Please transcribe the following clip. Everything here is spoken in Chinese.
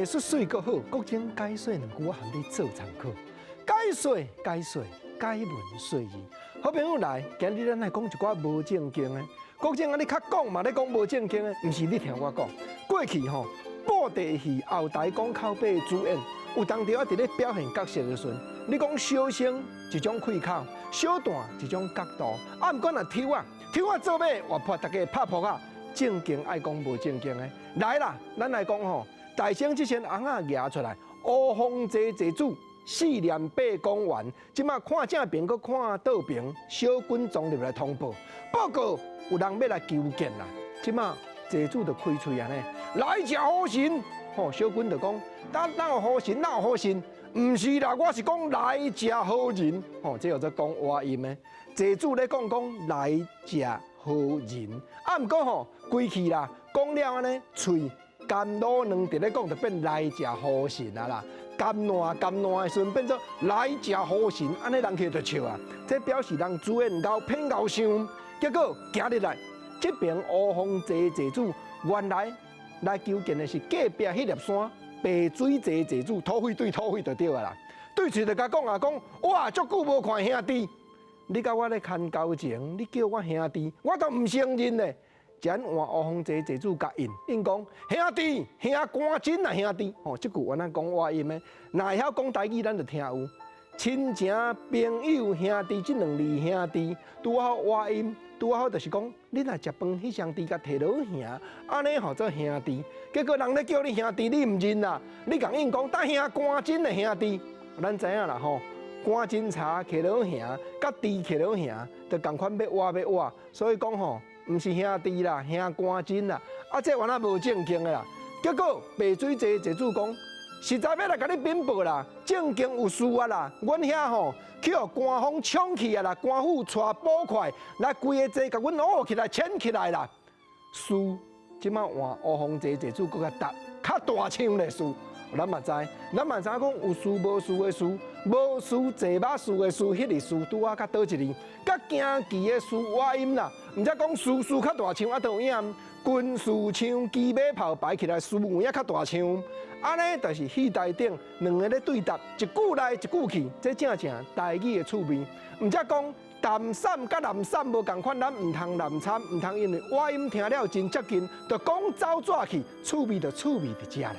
艺术水阁好，国情解说两句，我含你做参考。解说，解文说义。好朋友来，今日咱来讲一寡无正经的。国情啊，你较讲嘛，咧讲无正经的，毋是你听我讲。过去吼，布袋戏后台讲口碑主演，有当着啊伫咧表现角色的时阵，你讲小声一种开口，小段一种角度，啊，毋管若抽啊做尾活泼大家拍扑啊，正经爱讲无正经的。来啦，咱来讲吼，大声即身红仔举出来，乌风济主。四连八讲完，即马看正边，搁看倒边，小军总入来通报，报告有人要来求见啦。即马济主就开喙安尼，来者好神。吼，小军就讲，哪有好神，哪有好神？毋是啦，我是讲来者好人。吼，这叫做讲话音的。济主咧讲来者好人，啊，毋过吼，规气啦，讲了安尼，喙甘露两直咧讲，就变来者好神啊啦。甘烂的时阵变做来者好神，安尼人去就笑啊！这表示人主演够骗够伤。结果今日来，这边乌风济主原来来求见的是隔壁迄粒山白水济主，土匪就对啊啦。对嘴就甲讲啊讲，哇，足久无看兄弟，你甲我咧牵交情，你叫我兄弟，我都唔承认咧。咱换乌风济主甲因讲兄弟，兄赶紧啊兄弟！吼，即句原来讲话音的，若会晓讲台语，咱就听有。亲情朋友兄弟，即两字兄弟，拄好话音，拄好就是讲，你若食饭，迄兄弟甲摕落兄，安尼吼做兄弟。结果人咧叫你兄弟，你唔认啦，你甲因讲，但兄赶紧的兄弟，咱知影啦吼。赶紧茶摕落兄，甲弟摕落兄，就共款要挖，所以讲吼。毋是兄弟啦，兄赶紧啦，啊，这原来无正经的啦。结果白水济主讲，实在要来甲你禀报啦，正经有事啊啦。阮遐吼去互官方抢去啊啦，官府带捕快来规个济，甲阮挖起来、牵起来啦。事即马换乌风济主搁较大枪的事，咱嘛知讲有事无事的事，无事济马事的事，迄个事拄啊较倒一字，甲惊奇的事话音啦。毋则讲事较大枪，啊，都有影。军事枪、机马炮摆起来，事有影较大枪。安尼就是戏台顶两个咧对答，一句来一句去，这正台语的趣味。毋则讲淡散甲南散无共款，咱毋通南参，毋通因为话音听了真接近，就讲走纸去，趣味就趣味伫遮啦。